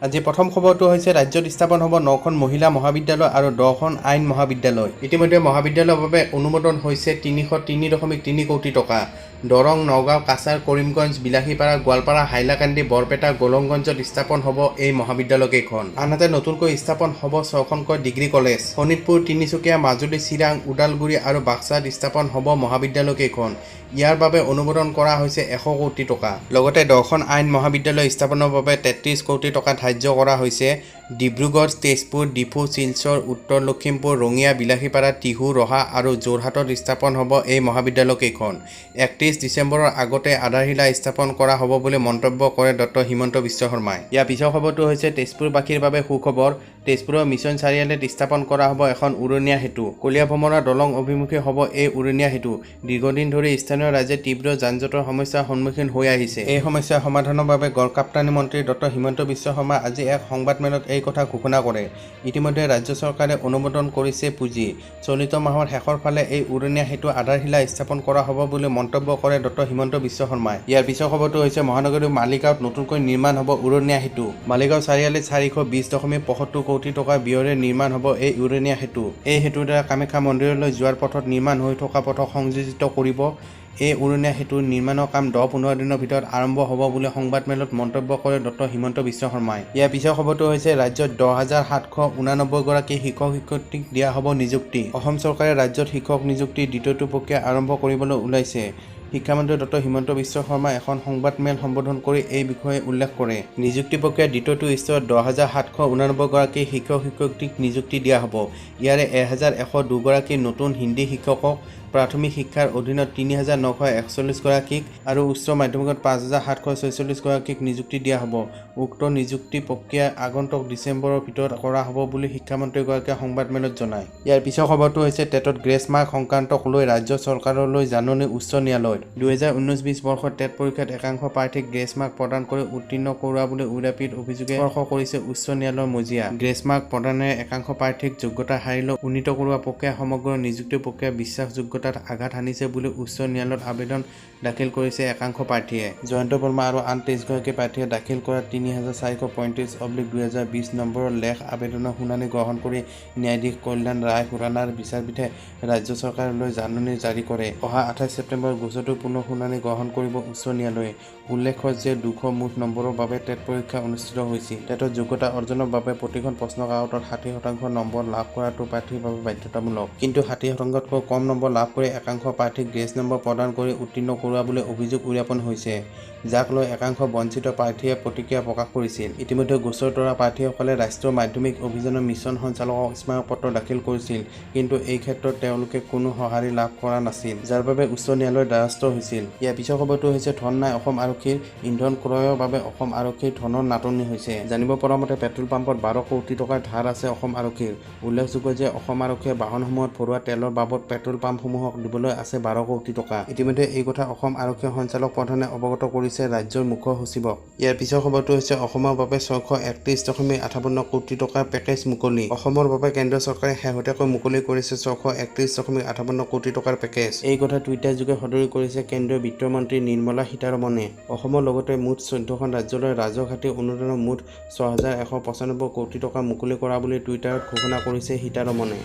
আজি প্ৰথম খবৰটো হৈছে ৰাজ্যত স্থাপন হ'ব 9খন মহিলা মহাবিদ্যালয় আৰু 10খন আইন মহাবিদ্যালয়। ইতিমধ্যে মহাবিদ্যালয়ৰ বাবে অনুমোদন হৈছে 303.3 কোটি টকা। দৰং, নগাঁও, কাছাৰ, কৰিমগঞ্জ, বিলাসীপাৰা, গোৱালপাৰা, হাইলাকান্দি, বৰপেটা, গোলংগঞ্জত স্থাপন হ'ব এই মহাবিদ্যালয়কেইখন। আনহাতে নতুনকৈ স্থাপন হ'ব 6খনকৈ ডিগ্ৰী কলেজ। শোণিতপুৰ, তিনিচুকীয়া, মাজুলী, চিৰাং, ওদালগুৰি আৰু বাক্সাত স্থাপন হ'ব মহাবিদ্যালয়কেইখন। ইয়াৰ বাবে অনুমোদন কৰা হৈছে 100 কোটি টকা। লগতে 10খন আইন মহাবিদ্যালয় স্থাপনৰ বাবে 33 কোটি টকা ধাৰ্য কৰা হৈছে। ডিব্ৰুগড়, তেজপুৰ, ডিফু, শিলচৰ, উত্তৰ লখিমপুৰ, ৰঙিয়া, বিলাসীপাৰা, টিহু, ৰহা আৰু যোৰহাটত স্থাপন হ'ব এই মহাবিদ্যালয়কেইখন। 31 ডিচেম্বৰৰ আগতে আধাৰশিলা স্থাপন কৰা হ'ব বুলি মন্তব্য কৰে ডক্টৰ হিমন্ত বিশ্ব শৰ্মাই। ইয়াৰ পিছৰ খবৰটো হৈছে তেজপুৰবাসীৰ বাবে সুখবৰ। তেজপুৰৰ মিছন চাৰিআলিত স্থাপন কৰা হ'ব এখন উৰণীয়া সেতু। কলিয়াভোমৰা দলং অভিমুখী হ'ব এই উৰণীয়া সেতু। দীৰ্ঘদিন ধৰি স্থানীয় ৰাইজে তীব্ৰ যান-জঁটৰ সমস্যাৰ সন্মুখীন হৈ আহিছে। এই সমস্যা সমাধানৰ বাবে গড়কাপ্তানী মন্ত্ৰী ডক্টৰ হিমন্ত বিশ্ব শৰ্মা আজি এক সংবাদমেলত এই কথা ঘোষণা কৰে। ইতিমধ্যে ৰাজ্য চৰকাৰে অনুমোদন কৰিছে পুঁজি। চলিত মাহৰ শেষৰ ফালে এই উৰণীয়া সেতু আধাৰশিলা স্থাপন কৰা হ'ব বুলি মন্তব্য কৰে ডক্টৰ হিমন্ত বিশ্ব শৰ্মাই। ইয়াৰ পিছৰ খবৰটো হৈছে মহানগৰীৰ মালিগাঁৱত নতুনকৈ নিৰ্মাণ হ'ব উৰণীয়া সেতু। মালিগাঁও চাৰিআলিত 420.75 কোটি টকা ব্যয়েৰে নিৰ্মাণ হ'ব এই উৰণীয়া সেতু। এই সেতুৰ দ্বাৰা কামাখ্যা মন্দিৰলৈ যোৱাৰ পথত নিৰ্মাণ হৈ থকা পথক সংযোজিত কৰিব। এই উৰণীয়া সেতুৰ নিৰ্মাণৰ কাম 10-15 দিনৰ ভিতৰত আৰম্ভ হ'ব বুলি সংবাদমেলত মন্তব্য কৰে ডক্টৰ হিমন্ত বিশ্ব শৰ্মাই। ইয়াৰ পিছৰ খবৰটো হৈছে ৰাজ্যত 10,789 গৰাকী শিক্ষক-শিক্ষয়িত্ৰীক দিয়া হ'ব নিযুক্তি। অসম চৰকাৰে ৰাজ্যত শিক্ষক নিযুক্তিৰ দ্বিতীয়টো প্ৰক্ৰিয়া আৰম্ভ কৰিবলৈ ওলাইছে। শিক্ষামন্ত্ৰী ডক্টৰ হিমন্ত বিশ্ব শৰ্মাই এখন সংবাদমেল সম্বোধন কৰি এই বিষয়ে উল্লেখ কৰে। নিযুক্তি প্ৰক্ৰিয়াৰ দ্বিতীয়টো স্তৰত 10,789 গৰাকী শিক্ষক-শিক্ষয়িত্ৰীক নিযুক্তি দিয়া হ'ব। ইয়াৰে 1,102 গৰাকী নতুন হিন্দী শিক্ষকক, প্ৰাথমিক শিক্ষাৰ অধীনত 3,941 গৰাকীক আৰু উচ্চ মাধ্যমিকত 5,746 গৰাকীক নিযুক্তি দিয়া হ'ব। উক্ত নিযুক্তি প্ৰক্ৰিয়া আগন্তুক ডিচেম্বৰৰ ভিতৰত কৰা হ'ব বুলি শিক্ষামন্ত্ৰীগৰাকীয়ে সংবাদমেলত জনায়। ইয়াৰ পিছৰ খবৰটো হৈছে টেটত গ্ৰেছ মাৰ্ক সংক্ৰান্তক লৈ ৰাজ্য চৰকাৰলৈ জাননী উচ্চ ন্যায়ালয়ত। 2019-20 বৰ্ষত টেট পৰীক্ষাত একাংশ প্ৰাৰ্থীক গ্ৰেছ মাৰ্ক প্ৰদান কৰি উত্তীৰ্ণ কৰোৱা বুলি উৰাপিত অভিযোগে স্পৰ্শ কৰিছে উচ্চ ন্যায়ালয়ৰ মজিয়া। গ্ৰেছ মাৰ্ক প্ৰদানেৰে একাংশ প্ৰাৰ্থীক যোগ্যতা হাৰিলৈ উন্নীত কৰোৱা প্ৰক্ৰিয়া সমগ্ৰ নিযুক্তি প্ৰক্ৰিয়া বিশ্বাসযোগ্যতাত আঘাত হানিছে বুলি উচ্চ ন্যায়ালয়ত আবেদন দাখিল কৰিছে একাংশ প্ৰাৰ্থীয়ে। জয়ন্ত বৰ্মা আৰু আন 23 গৰাকী প্ৰাৰ্থীয়ে দাখিল কৰা 3435/2020 নম্বৰৰ লেখ আবেদনৰ শুনানি গ্ৰহণ কৰি ন্যায়াধীশ কল্যাণ ৰায় খুৰানাৰ বিচাৰপীঠে ৰাজ্য চৰকাৰলৈ জাননী জাৰি কৰে। অহা 28 ছেপ্টেম্বৰত গোচৰটোৰ পুনৰ শুনানি গ্ৰহণ কৰিব উচ্চ ন্যায়ালয়ে। উল্লেখ্য যে 200 মুঠ নম্বৰৰ বাবে টেট পৰীক্ষা অনুষ্ঠিত হৈছিল। টেটত যোগ্যতা অৰ্জনৰ বাবে প্ৰতিখন প্ৰশ্নকাকতত 60% নম্বৰ লাভ কৰাটো প্ৰাৰ্থীৰ বাবে বাধ্যতামূলক। কিন্তু 60%তকৈ কম নম্বৰ লাভ কৰি একাংশ প্ৰাৰ্থীক গ্ৰেছ নম্বৰ প্ৰদান কৰি উত্তীৰ্ণ কৰোৱা বুলি অভিযোগ উত্থাপন হৈছে, যাক লৈ একাংশ বঞ্চিত প্ৰাৰ্থীয়ে প্ৰতিক্ৰিয়া প্ৰকাশ কৰিছিল। ইতিমধ্যে গোচৰ তৰা প্ৰাৰ্থীসকলে ৰাষ্ট্ৰীয় মাধ্যমিক অভিযানৰ মিছন সঞ্চালকক স্মাৰকপত্ৰ দাখিল কৰিছিল, কিন্তু এই ক্ষেত্ৰত তেওঁলোকে কোনো সঁহাৰি লাভ কৰা নাছিল, যাৰ বাবে উচ্চ ন্যায়ালয়ৰ দ্বাৰস্থ হৈছিল। ইয়াৰ পিছৰ খবৰটো হৈছে ধন নাই অসম আৰক্ষীৰ, ইন্ধন ক্ৰয়ৰ বাবে অসম আৰক্ষীৰ ধনৰ নাটনি হৈছে। জানিব পৰা মতে পেট্ৰল পাম্পত 12 কোটি টকাৰ ধাৰ আছে অসম আৰক্ষীৰ। উল্লেখযোগ্য যে অসম আৰক্ষীয়ে বাহনসমূহত ভৰোৱা তেলৰ বাবদ পেট্ৰল পাম্পসমূহক দিবলৈ আছে 12 কোটি টকা। ইতিমধ্যে এই কথা অসম আৰক্ষী সঞ্চালক প্ৰধানে অৱগত কৰিছে ৰাজ্যৰ মুখ্য সচিবক। ইয়াৰ পিছৰ খবৰটো হৈছে অসমৰ বাবে 631.58 কোটি টকাৰ পেকেজ মুকলি। অসমৰ বাবে কেন্দ্ৰ চৰকাৰে শেহতীয়াকৈ মুকলি কৰিছে 631.58 কোটি টকাৰ পেকেজ। এই কথা টুইটাৰযোগে সদৰি কৰিছে কেন্দ্ৰীয় বিত্ত মন্ত্ৰী নিৰ্মলা সীতাৰমণে। অসমৰ লগতে মুঠ 14খন ৰাজ্যলৈ ৰাজহঘাটী অনুদানৰ মুঠ 6,195 কোটি টকা মুকলি কৰা বুলি টুইটাৰত ঘোষণা কৰিছে সীতাৰমণে।